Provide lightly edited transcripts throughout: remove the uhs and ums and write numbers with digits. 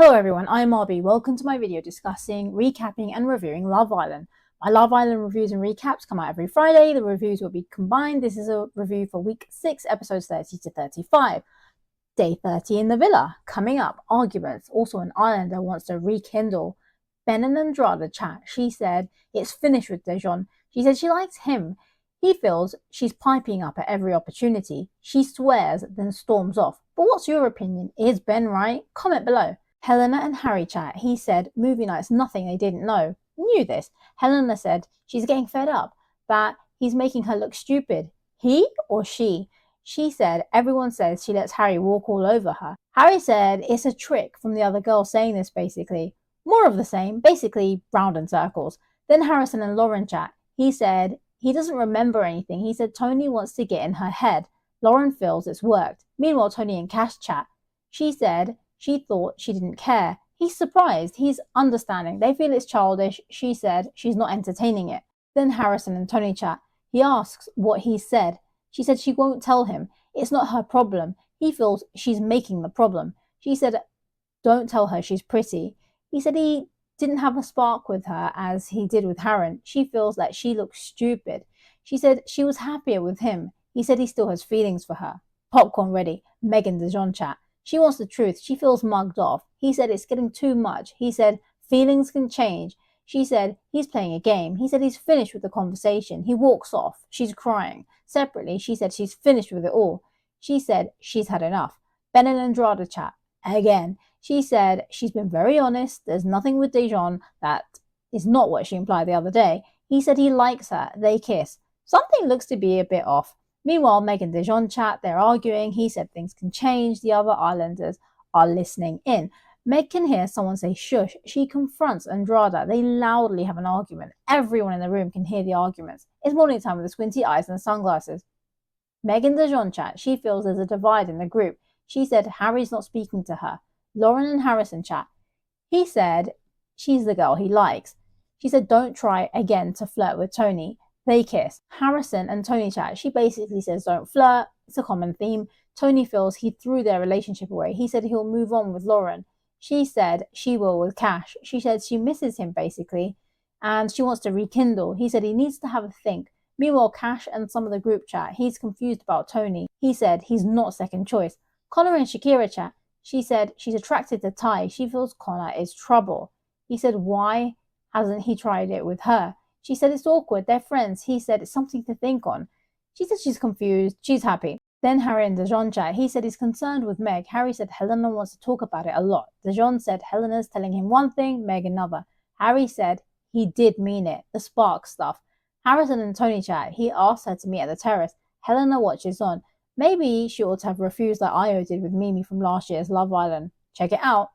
Hello everyone, I'm RB. Welcome to my video discussing, recapping and reviewing Love Island. My Love Island reviews and recaps come out every Friday. The reviews will be combined. This is a review for week 6, episodes 30 to 35. Day 30 in the villa. Coming up, arguments. Also an islander wants to rekindle. Ben and Andrade chat. She said it's finished with Dejon. She said she likes him. He feels she's piping up at every opportunity. She swears, then storms off. But what's your opinion? Is Ben right? Comment below. Helena and Harry chat. He said movie night's nothing they didn't know. Knew this. Helena said she's getting fed up, that he's making her look stupid. He or she? She said everyone says she lets Harry walk all over her. Harry said it's a trick from the other girl saying this basically. More of the same, basically round in circles. Then Harrison and Lauren chat. He said he doesn't remember anything. He said Tony wants to get in her head. Lauren feels it's worked. Meanwhile, Tony and Cash chat. She said she thought she didn't care. He's surprised. He's understanding. They feel it's childish. She said she's not entertaining it. Then Harrison and Tony chat. He asks what he said. She said she won't tell him. It's not her problem. He feels she's making the problem. She said, don't tell her she's pretty. He said he didn't have a spark with her as he did with Harren. She feels that she looks stupid. She said she was happier with him. He said he still has feelings for her. Popcorn ready. Megan DeJohn chat. She wants the truth. She feels mugged off. He said it's getting too much. He said feelings can change. She said he's playing a game. He said he's finished with the conversation. He walks off. She's crying. Separately, she said she's finished with it all. She said she's had enough. Ben and Andrade chat. Again, she said she's been very honest. There's nothing with Dejon that is not what she implied the other day. He said he likes her. They kiss. Something looks to be a bit off. Meanwhile, Meg and Dejon chat. They're arguing. He said things can change. The other islanders are listening in. Meg can hear someone say shush. She confronts Andrade. They loudly have an argument. Everyone in the room can hear the arguments. It's morning time with the squinty eyes and the sunglasses. Meg and Dejon chat. She feels there's a divide in the group. She said Harry's not speaking to her. Lauren and Harrison chat. He said she's the girl he likes. She said don't try again to flirt with Tony. They kiss. Harrison and Tony chat. She basically says don't flirt. It's a common theme. Tony feels he threw their relationship away. He said he'll move on with Lauren. She said she will with Cash. She said she misses him basically and she wants to rekindle. He said he needs to have a think. Meanwhile, Cash and some of the group chat. He's confused about Tony. He said he's not second choice. Conor and Shakira chat. She said she's attracted to Ty. She feels Conor is trouble. He said why hasn't he tried it with her? She said it's awkward. They're friends. He said it's something to think on. She said she's confused. She's happy. Then Harry and Dejon chat. He said he's concerned with Meg. Harry said Helena wants to talk about it a lot. Dejon said Helena's telling him one thing, Meg another. Harry said he did mean it. The spark stuff. Harrison and Tony chat. He asked her to meet at the terrace. Helena watches on. Maybe she ought to have refused like Io did with Mimi from last year's Love Island. Check it out.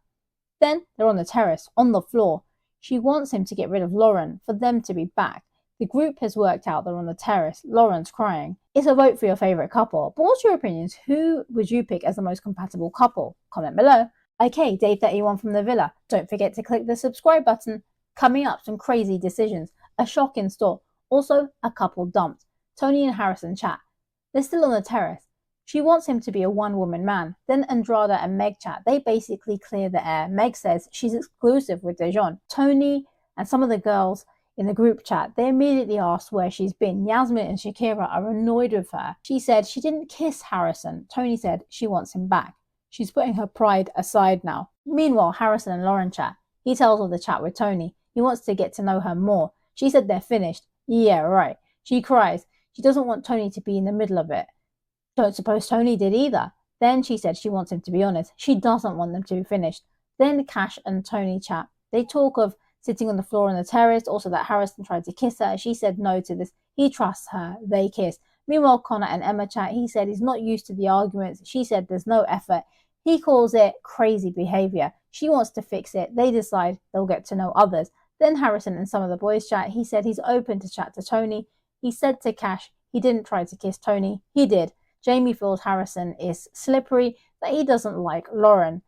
Then they're on the terrace, on the floor. She wants him to get rid of Lauren, for them to be back. The group has worked out they're on the terrace. Lauren's crying. It's a vote for your favourite couple. But what's your opinions? Who would you pick as the most compatible couple? Comment below. Okay, day 31 from the villa. Don't forget to click the subscribe button. Coming up, some crazy decisions. A shock in store. Also, a couple dumped. Tony and Harrison chat. They're still on the terrace. She wants him to be a one-woman man. Then Andrade and Meg chat. They basically clear the air. Meg says she's exclusive with Dejon. Tony and some of the girls in the group chat, they immediately ask where she's been. Yasmin and Shakira are annoyed with her. She said she didn't kiss Harrison. Tony said she wants him back. She's putting her pride aside now. Meanwhile, Harrison and Lauren chat. He tells of the chat with Tony. He wants to get to know her more. She said they're finished. Yeah, right. She cries. She doesn't want Tony to be in the middle of it. Don't suppose Tony did either. Then she said she wants him to be honest. She doesn't want them to be finished. Then Cash and Tony chat. They talk of sitting on the floor on the terrace, also that Harrison tried to kiss her. She said no to this. He trusts her. They kiss. Meanwhile, Conor and Emma chat. He said he's not used to the arguments. She said there's no effort. He calls it crazy behavior. She wants to fix it. They decide they'll get to know others. Then Harrison and some of the boys chat. He said he's open to chat to Tony. He said to Cash he didn't try to kiss Tony. He did. Jamie feels Harrison is slippery, that he doesn't like Lauren.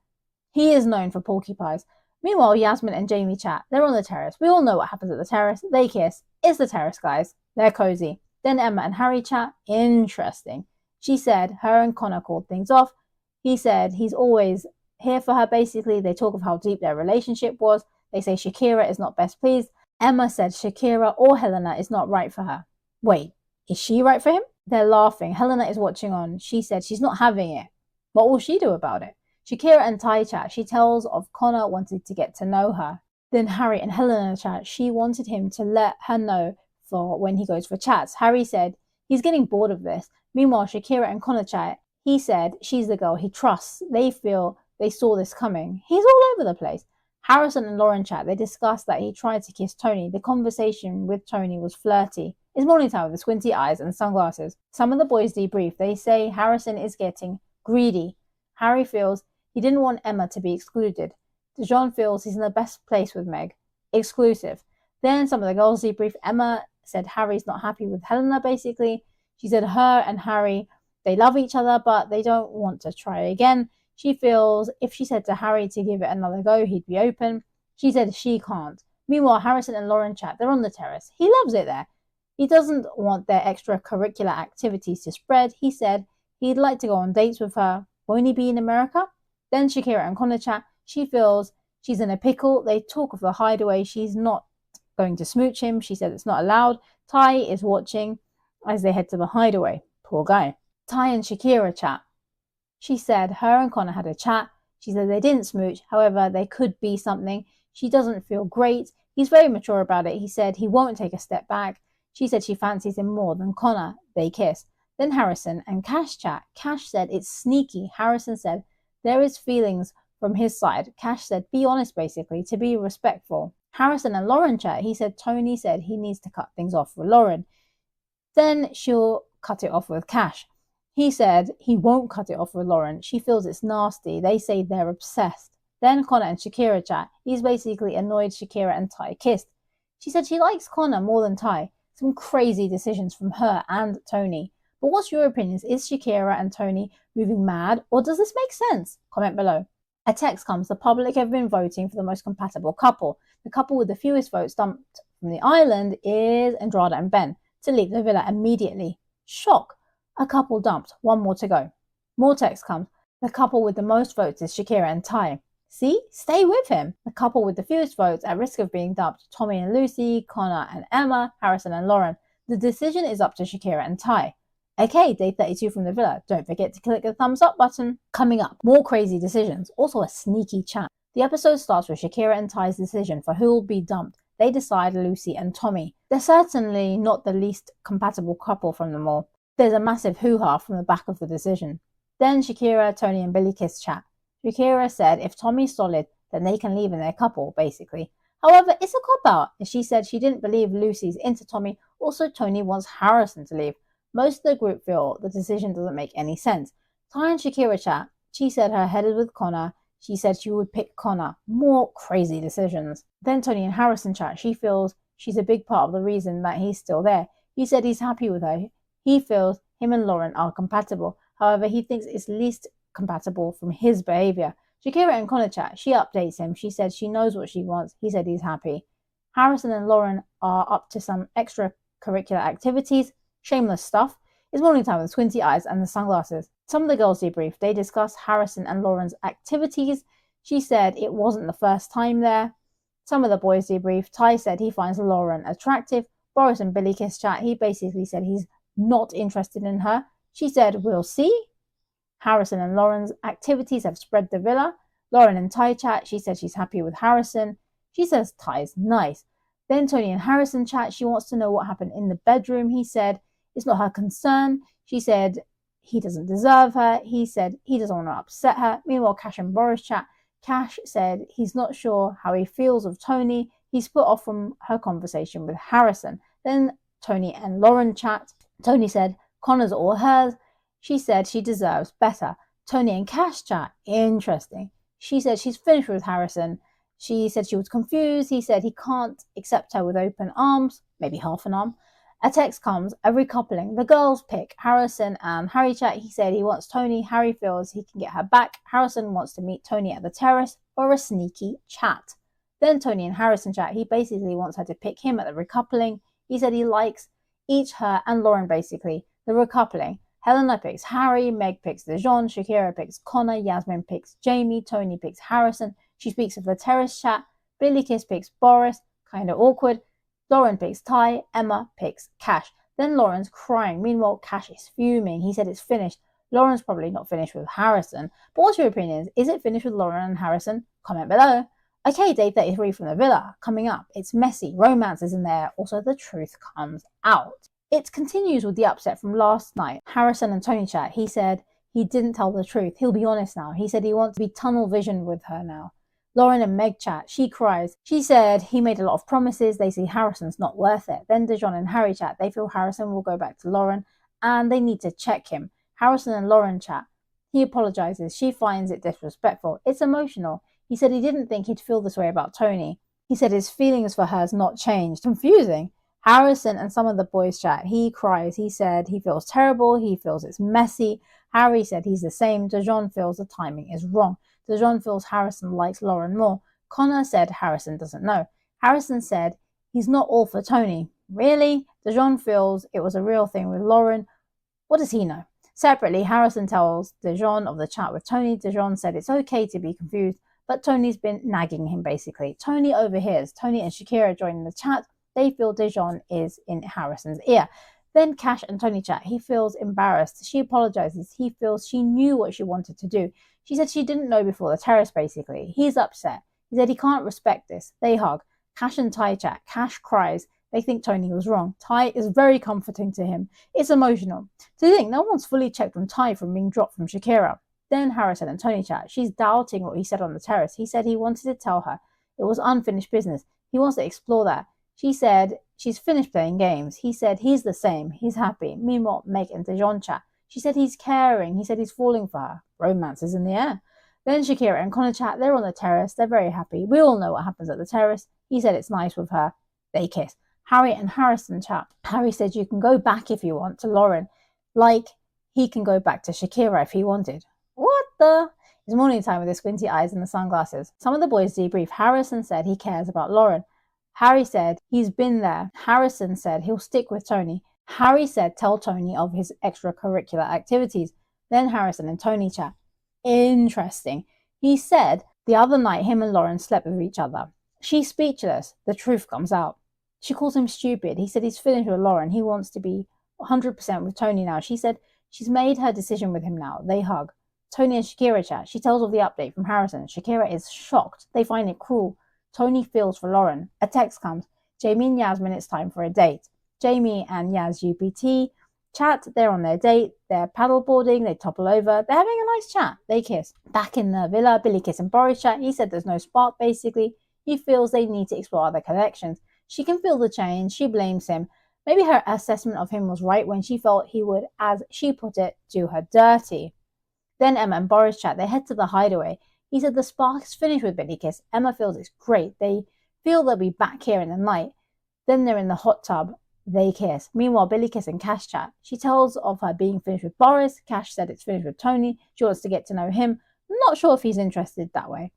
He is known for porcupines. Meanwhile, Yasmin and Jamie chat. They're on the terrace. We all know what happens at the terrace. They kiss. It's the terrace, guys. They're cozy. Then Emma and Harry chat. Interesting. She said her and Conor called things off. He said he's always here for her basically. They talk of how deep their relationship was. They say Shakira is not best pleased. Emma said Shakira or Helena is not right for her. Wait, is she right for him? They're laughing. Helena is watching on. She said she's not having it. What will she do about it? Shakira and Ty chat. She tells of Conor wanted to get to know her. Then Harry and Helena chat. She wanted him to let her know for when he goes for chats. Harry said he's getting bored of this. Meanwhile, Shakira and Conor chat. He said she's the girl he trusts. They feel they saw this coming. He's all over the place. Harrison and Lauren chat. They discussed that he tried to kiss Tony. The conversation with Tony was flirty. It's morning time with the squinty eyes and sunglasses. Some of the boys debrief. They say Harrison is getting greedy. Harry feels he didn't want Emma to be excluded. Dijon feels he's in the best place with Meg. Exclusive. Then some of the girls debrief. Emma said Harry's not happy with Helena, basically. She said her and Harry, they love each other, but they don't want to try again. She feels if she said to Harry to give it another go, he'd be open. She said she can't. Meanwhile, Harrison and Lauren chat. They're on the terrace. He loves it there. He doesn't want their extracurricular activities to spread. He said he'd like to go on dates with her. Won't he be in America? Then Shakira and Conor chat. She feels she's in a pickle. They talk of the hideaway. She's not going to smooch him. She said it's not allowed. Ty is watching as they head to the hideaway. Poor guy. Ty and Shakira chat. She said her and Conor had a chat. She said they didn't smooch. However, they could be something. She doesn't feel great. He's very mature about it. He said he won't take a step back. She said she fancies him more than Conor. They kiss. Then Harrison and Cash chat. Cash said it's sneaky. Harrison said there is feelings from his side. Cash said be honest, basically, to be respectful. Harrison and Lauren chat. He said Tony said he needs to cut things off with Lauren. Then she'll cut it off with Cash. He said he won't cut it off with Lauren. She feels it's nasty. They say they're obsessed. Then Conor and Shakira chat. He's basically annoyed Shakira and Ty kissed. She said she likes Conor more than Ty. Some crazy decisions from her and Tony. But what's your opinions? Is Shakira and Tony moving mad, or does this make sense? Comment below. A text comes. The public have been voting for the most compatible couple. The couple with the fewest votes dumped from the island is Andrade and Ben to leave the villa immediately. Shock. A couple dumped. One more to go. More text comes. The couple with the most votes is Shakira and Ty. See? Stay with him. The couple with the fewest votes at risk of being dumped. Tommy and Lucy, Conor and Emma, Harrison and Lauren. The decision is up to Shakira and Ty. Okay, day 32 from the villa. Don't forget to click the thumbs up button. Coming up, more crazy decisions. Also a sneaky chat. The episode starts with Shakira and Ty's decision for who will be dumped. They decide Lucy and Tommy. They're certainly not the least compatible couple from them all. There's a massive hoo-ha from the back of the decision. Then Shakira, Tony and Billy kiss chat. Shakira said if Tommy's solid, then they can leave in their couple, basically. However, it's a cop-out, as she said she didn't believe Lucy's into Tommy. Also, Tony wants Harrison to leave. Most of the group feel the decision doesn't make any sense. Ty and Shakira chat. She said her head is with Conor. She said she would pick Conor. More crazy decisions. Then Tony and Harrison chat. She feels she's a big part of the reason that he's still there. He said he's happy with her. He feels him and Lauren are compatible. However, he thinks it's least compatible from his behavior. Shakira and Conor chat. She updates him. She said she knows what she wants. He said he's happy. Harrison and Lauren are up to some extracurricular activities. Shameless stuff. It's morning time with squinty eyes and the sunglasses. Some of the girls debrief. They discuss Harrison and Lauren's activities. She said it wasn't the first time there. Some of the boys debrief. Ty said he finds Lauren attractive. Boris and Billy kiss chat. He basically said he's not interested in her. She said we'll see. Harrison and Lauren's activities have spread the villa. Lauren and Ty chat. She said she's happy with Harrison. She says Ty's nice. Then Tony and Harrison chat. She wants to know what happened in the bedroom. He said it's not her concern. She said he doesn't deserve her. He said he doesn't want to upset her. Meanwhile, Cash and Boris chat. Cash said he's not sure how he feels of Tony. He's put off from her conversation with Harrison. Then Tony and Lauren chat. Tony said Connor's all hers. She said she deserves better. Tony and Cash chat. Interesting. She said she's finished with Harrison. She said she was confused. He said he can't accept her with open arms. Maybe half an arm. A text comes. A recoupling. The girls pick Harrison and Harry chat. He said he wants Tony. Harry feels he can get her back. Harrison wants to meet Tony at the terrace for a sneaky chat. Then Tony and Harrison chat. He basically wants her to pick him at the recoupling. He said he likes each her and Lauren, basically. The recoupling. Helena picks Harry, Meg picks Dijon, Shakira picks Conor, Yasmin picks Jamie, Tony picks Harrison. She speaks of the Terrace chat. Billy Kiss picks Boris, kinda awkward. Lauren picks Ty, Emma picks Cash. Then Lauren's crying. Meanwhile, Cash is fuming. He said it's finished. Lauren's probably not finished with Harrison. But what's your opinion? Is it finished with Lauren and Harrison? Comment below. Okay, day 33 from the villa. Coming up, it's messy. Romance is in there. Also, the truth comes out. It continues with the upset from last night. Harrison and Tony chat. He said he didn't tell the truth. He'll be honest now. He said he wants to be tunnel vision with her now. Lauren and Meg chat. She cries. She said he made a lot of promises. They see Harrison's not worth it. Then Dijon and Harry chat. They feel Harrison will go back to Lauren and they need to check him. Harrison and Lauren chat. He apologizes. She finds it disrespectful. It's emotional. He said he didn't think he'd feel this way about Tony. He said his feelings for her has not changed. Confusing. Harrison and some of the boys chat. He cries. He said he feels terrible. He feels it's messy. Harry said he's the same. Dijon feels the timing is wrong. Dijon feels Harrison likes Lauren more. Conor said Harrison doesn't know. Harrison said he's not all for Tony. Really? Dijon feels it was a real thing with Lauren. What does he know? Separately, Harrison tells Dijon of the chat with Tony. Dijon said it's okay to be confused, but Tony's been nagging him basically. Tony overhears. Tony and Shakira join the chat. They feel Dijon is in Harrison's ear. Then Cash and Tony chat. He feels embarrassed. She apologizes. He feels she knew what she wanted to do. She said she didn't know before the terrace basically. He's upset. He said he can't respect this. They hug. Cash and Ty chat. Cash cries. They think Tony was wrong. Ty is very comforting to him. It's emotional. To think no one's fully checked on Ty from being dropped from Shakira. Then Harrison and Tony chat. She's doubting what he said on the terrace. He said he wanted to tell her it was unfinished business. He wants to explore that. She said she's finished playing games. He said he's the same. He's happy. Meanwhile, Meg and Dijon chat. She said he's caring. He said he's falling for her. Romance is in the air. Then Shakira and Conor chat. They're on the terrace. They're very happy. We all know what happens at the terrace. He said it's nice with her. They kiss. Harry and Harrison chat. Harry said you can go back if you want to Lauren. Like he can go back to Shakira if he wanted. What the? It's morning time with the squinty eyes and the sunglasses. Some of the boys debrief. Harrison said he cares about Lauren. Harry said he's been there. Harrison said he'll stick with Tony. Harry said tell Tony of his extracurricular activities. Then Harrison and Tony chat. Interesting. He said the other night him and Lauren slept with each other. She's speechless. The truth comes out. She calls him stupid. He said he's finished with Lauren. He wants to be 100% with Tony now. She said she's made her decision with him now. They hug. Tony and Shakira chat. She tells of the update from Harrison. Shakira is shocked. They find it cruel. Tony feels for Lauren. A text comes. Jamie and Yasmin, it's time for a date. Jamie and Yas UPT chat. They're on their date. They're paddleboarding. They topple over. They're having a nice chat. They kiss. Back in the villa, Billy Kiss and Boris chat. He said there's no spark basically. He feels they need to explore other connections. She can feel the change. She blames him. Maybe her assessment of him was right when she felt he would, as she put it, do her dirty. Then Emma and Boris chat. They head to the hideaway. He said the spark is finished with Billy Kiss. Emma feels it's great. They feel they'll be back here in the night. Then they're in the hot tub. They kiss. Meanwhile, Billy Kiss and Cash chat. She tells of her being finished with Boris. Cash said it's finished with Tony. She wants to get to know him. Not sure if he's interested that way.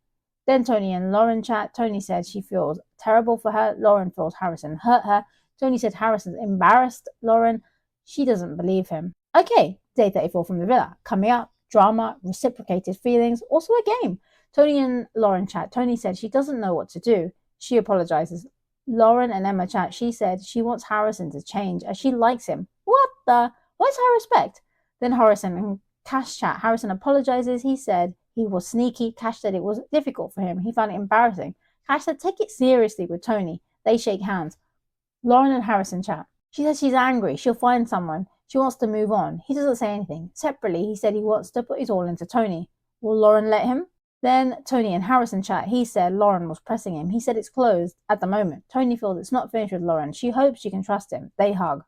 Then Tony and Lauren chat. Tony said she feels terrible for her. Lauren feels Harrison hurt her. Tony said Harrison's embarrassed Lauren. She doesn't believe him. Okay, day 34 from the villa. Coming up, drama, reciprocated feelings, also a game. Tony and Lauren chat. Tony said she doesn't know what to do. She apologizes. Lauren and Emma chat. She said she wants Harrison to change as she likes him. What the? Where's her respect? Then Harrison and Cash chat. Harrison apologizes. He said he was sneaky. Cash said it was difficult for him. He found it embarrassing. Cash said take it seriously with Tony. They shake hands. Lauren and Harrison chat. She says she's angry. She'll find someone. She wants to move on. He doesn't say anything. Separately, he said he wants to put his all into Tony. Will Lauren let him? Then Tony and Harrison chat. He said Lauren was pressing him. He said it's closed at the moment. Tony feels it's not finished with Lauren. She hopes she can trust him. They hug.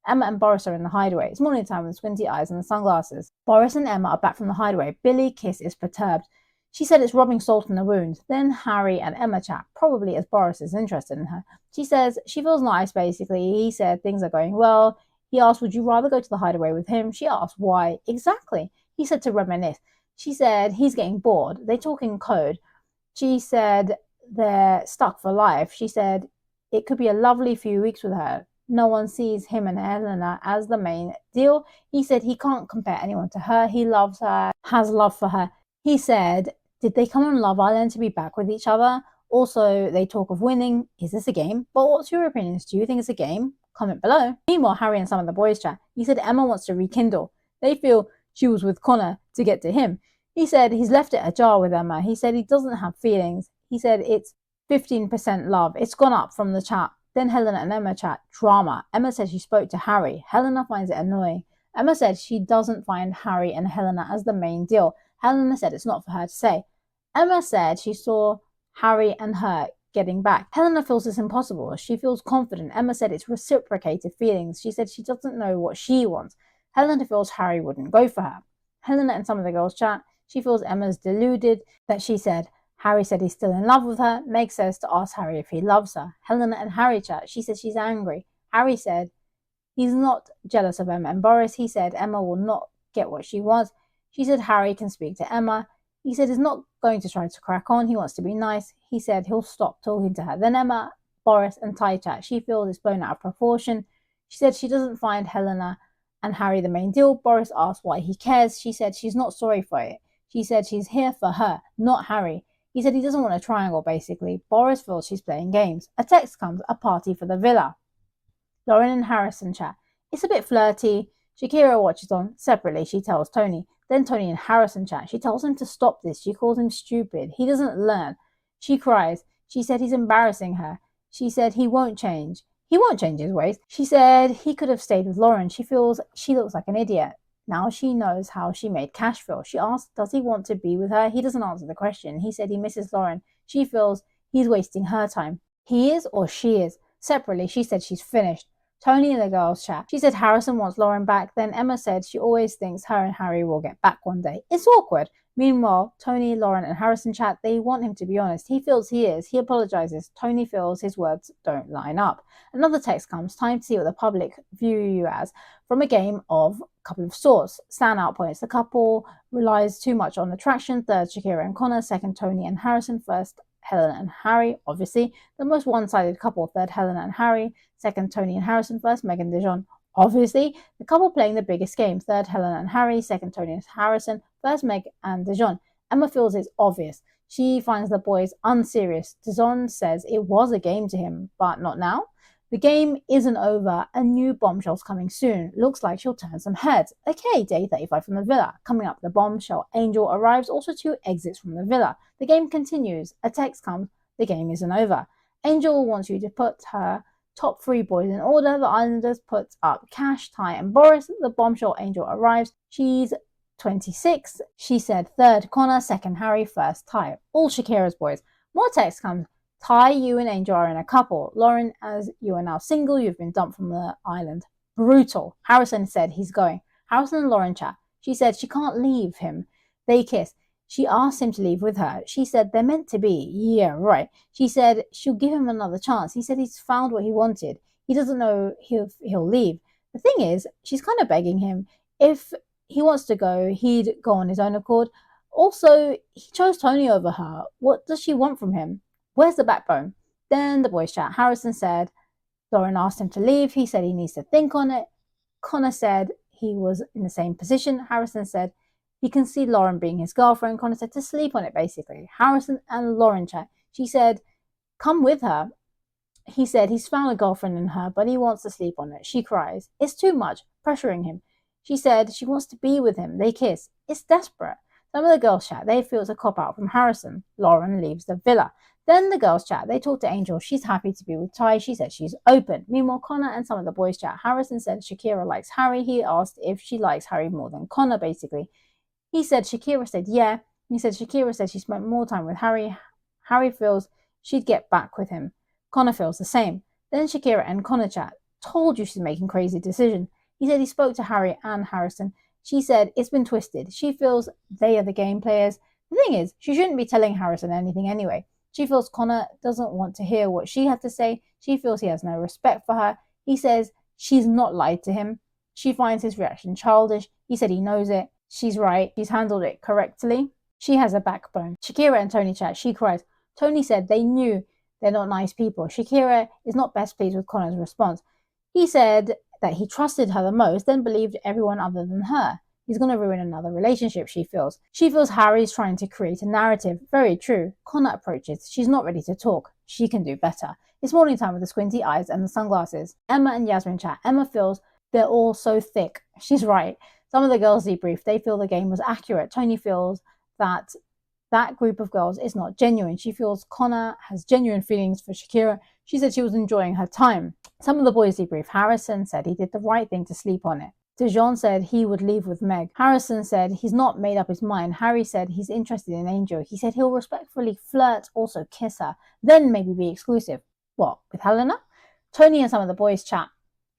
Emma and Boris are in the hideaway. It's morning time with squinty eyes and the sunglasses. Boris and Emma are back from the hideaway. Billy Kiss is perturbed. She said it's rubbing salt in the wound. Then Harry and Emma chat, probably as Boris is interested in her. She says she feels nice basically. He said things are going well. He asked, would you rather go to the hideaway with him? She asked, why? Exactly. He said to reminisce. She said he's getting bored. They talk in code. She said they're stuck for life. She said it could be a lovely few weeks with her. no one sees him and Helena as the main deal. He said he can't compare anyone to her. He loves her, has love for her. He said, did they come on Love Island to be back with each other? Also, they talk of winning. Is this a game? But what's your opinions? Do you think it's a game? Comment below. Meanwhile, Harry and some of the boys chat. He said Emma wants to rekindle. They feel she was with Conor to get to him. He said he's left it ajar with Emma. He said he doesn't have feelings. He said it's 15% love. It's gone up from the chat. Then Helena and Emma chat. Drama. Emma said she spoke to Harry. Helena finds it annoying. Emma said she doesn't find Harry and Helena as the main deal. Helena said it's not for her to say. Emma said she saw Harry and her getting back. Helena feels it's impossible. She feels confident. Emma said it's reciprocated feelings. She said she doesn't know what she wants. Helena feels Harry wouldn't go for her. Helena and some of the girls chat. She feels Emma's deluded, that she said Harry said he's still in love with her. Meg says to ask Harry if he loves her. Helena and Harry chat. She said she's angry. Harry said he's not jealous of Emma and Boris. He said Emma will not get what she wants. She said Harry can speak to Emma. He said he's not going to try to crack on. He wants to be nice. He said he'll stop talking to her. Then Emma, Boris and Ty chat. She feels it's blown out of proportion. She said she doesn't find Helena and Harry the main deal. Boris asked why he cares. She said she's not sorry for it. She said she's here for her, not Harry. He said he doesn't want a triangle, basically. Boris feels she's playing games. A text comes, a party for the villa. Lauren and Harrison chat. It's a bit flirty. Shakira watches on. Separately, she tells Tony. Then Tony and Harrison chat. She tells him to stop this. She calls him stupid. He doesn't learn. She cries. She said he's embarrassing her. She said he won't change. He won't change his ways. She said he could have stayed with Lauren. She feels she looks like an idiot. Now she knows how she made Cash feel. She asked, does he want to be with her? He doesn't answer the question. He said he misses Lauren. She feels he's wasting her time. He is or she is. Separately, she said she's finished. Tony and the girls chat. She said Harrison wants Lauren back. Then Emma said she always thinks her and Harry will get back one day. It's awkward. Meanwhile, Tony, Lauren and Harrison chat. They want him to be honest. He feels he is. He apologizes. Tony feels his words don't line up. Another text comes. Time to see what the public view you as from a game of couple of sorts. Standout points. The couple relies too much on attraction. Third, Shakira and Conor. Second, Tony and Harrison. First, Helena and Harry, obviously. The most one-sided couple. Third, Helena and Harry. Second, Tony and Harrison. First, Meg and Dijon, obviously. The couple playing the biggest game. Third, Helena and Harry. Second, Tony and Harrison. First, Meg and Dijon. Emma feels it's obvious. She finds the boys unserious. Dijon says it was a game to him, but not now. The game isn't over. A new bombshell's coming soon. Looks like she'll turn some heads. Okay, day 35 from the villa. Coming up, the bombshell Angel arrives. Also 2 exits from the villa. The game continues. A text comes. The game isn't over. Angel wants you to put her top 3 boys in order. The Islanders put up Cash, Ty and Boris. The bombshell Angel arrives. She's 26. She said third Conor, second Harry, first Ty. All Shakira's boys. More text comes. Ty, you and Angel are in a couple. Lauren, as you are now single, you've been dumped from the island. Brutal. Harrison said he's going. Harrison and Lauren chat. She said she can't leave him. They kiss. She asked him to leave with her. She said they're meant to be. Yeah, right. She said she'll give him another chance. He said he's found what he wanted. He doesn't know he'll leave. The thing is, she's kind of begging him. If he wants to go, he'd go on his own accord. Also, he chose Tony over her. What does she want from him? Where's the backbone? Then the boys chat. Harrison said Lauren asked him to leave. He said he needs to think on it. Conor said he was in the same position. Harrison said he can see Lauren being his girlfriend. Conor said to sleep on it, basically. Harrison and Lauren chat. She said, come with her. He said he's found a girlfriend in her, but he wants to sleep on it. She cries. It's too much, pressuring him. She said she wants to be with him. They kiss. It's desperate. Some of the girls chat. They feel it's a cop-out from Harrison. Lauren leaves the villa. Then the girls chat. They talk to Angel. She's happy to be with Ty. She said she's open. Meanwhile, Conor and some of the boys chat. Harrison said Shakira likes Harry. He asked if she likes Harry more than Conor, basically. He said Shakira said yeah. He said Shakira said she spent more time with Harry. Harry feels she'd get back with him. Conor feels the same. Then Shakira and Conor chat. Told you she's making crazy decisions. He said he spoke to Harry and Harrison. She said it's been twisted. She feels they are the game players. The thing is, she shouldn't be telling Harrison anything anyway. She feels Conor doesn't want to hear what she had to say. She feels he has no respect for her. He says she's not lied to him. She finds his reaction childish. He said he knows it. She's right. She's handled it correctly. She has a backbone. Shakira and Tony chat. She cries. Tony said they knew they're not nice people. Shakira is not best pleased with Conor's response. He said that he trusted her the most, then believed everyone other than her. He's going to ruin another relationship, she feels. She feels Harry's trying to create a narrative. Very true. Conor approaches. She's not ready to talk. She can do better. It's morning time with the squinty eyes and the sunglasses. Emma and Yasmin chat. Emma feels they're all so thick. She's right. Some of the girls debrief. They feel the game was accurate. Tony feels that group of girls is not genuine. She feels Conor has genuine feelings for Shakira. She said she was enjoying her time. Some of the boys debrief. Harrison said he did the right thing to sleep on it. Dijon said he would leave with Meg. Harrison said he's not made up his mind. Harry said he's interested in Angel. He said he'll respectfully flirt, also kiss her, then maybe be exclusive. What, with Helena? Tony and some of the boys chat.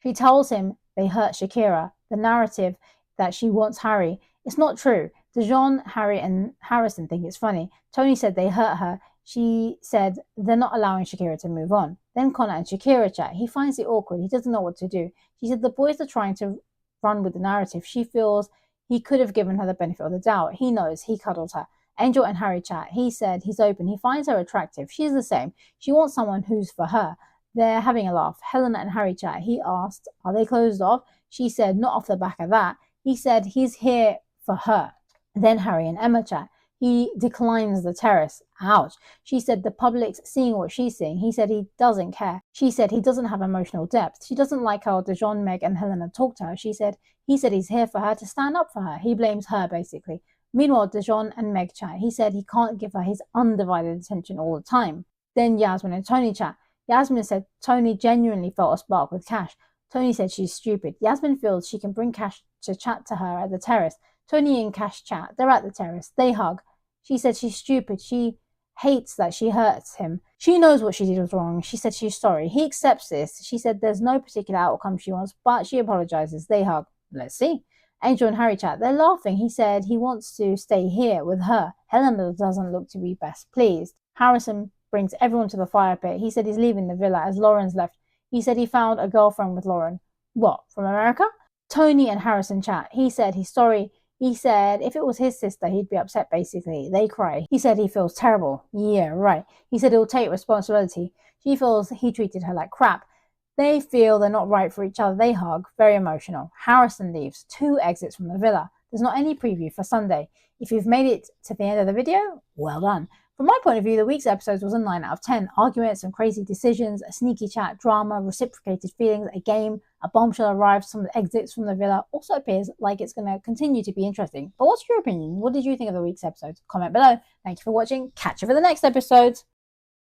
She tells him they hurt Shakira. The narrative that she wants Harry. It's not true. Dijon, Harry, and Harrison think it's funny. Tony said they hurt her. She said they're not allowing Shakira to move on. Then Conor and Shakira chat. He finds it awkward. He doesn't know what to do. She said the boys are trying to run with the narrative. She feels he could have given her the benefit of the doubt. He knows. He cuddled her. Angel and Harry chat. He said he's open. He finds her attractive. She's the same. She wants someone who's for her. They're having a laugh. Helena and Harry chat. He asked, are they closed off? She said, not off the back of that. He said he's here for her. Then Harry and Emma chat. He declines the terrace. Ouch. She said the public's seeing what she's seeing. He said he doesn't care. She said he doesn't have emotional depth. She doesn't like how Dijon, Meg, and Helena talk to her. He said he's here for her to stand up for her. He blames her, basically. Meanwhile, Dijon and Meg chat. He said he can't give her his undivided attention all the time. Then Yasmin and Tony chat. Yasmin said Tony genuinely felt a spark with Cash. Tony said she's stupid. Yasmin feels she can bring Cash to chat to her at the terrace. Tony and Cash chat. They're at the terrace. They hug. She said she's stupid. She hates that she hurts him. She knows what she did was wrong. She said she's sorry. He accepts this. She said there's no particular outcome she wants, but she apologizes. They hug. Let's see. Angel and Harry chat. They're laughing. He said he wants to stay here with her. Helena doesn't look to be best pleased. Harrison brings everyone to the fire pit. He said he's leaving the villa as Lauren's left. He said he found a girlfriend with Lauren. What, from America? Tony and Harrison chat. He said he's sorry. He said if it was his sister, he'd be upset, basically. They cry. He said he feels terrible. Yeah, right. He said he'll take responsibility. She feels he treated her like crap. They feel they're not right for each other. They hug. Very emotional. Harrison leaves. 2 exits from the villa. There's not any preview for Sunday. If you've made it to the end of the video, well done. From my point of view, the week's episodes was a 9 out of 10. Arguments and crazy decisions, a sneaky chat, drama, reciprocated feelings, a game, a bombshell arrives, some exits from the villa. Also appears like it's going to continue to be interesting. But what's your opinion? What did you think of the week's episode? Comment below. Thank you for watching. Catch you for the next episode.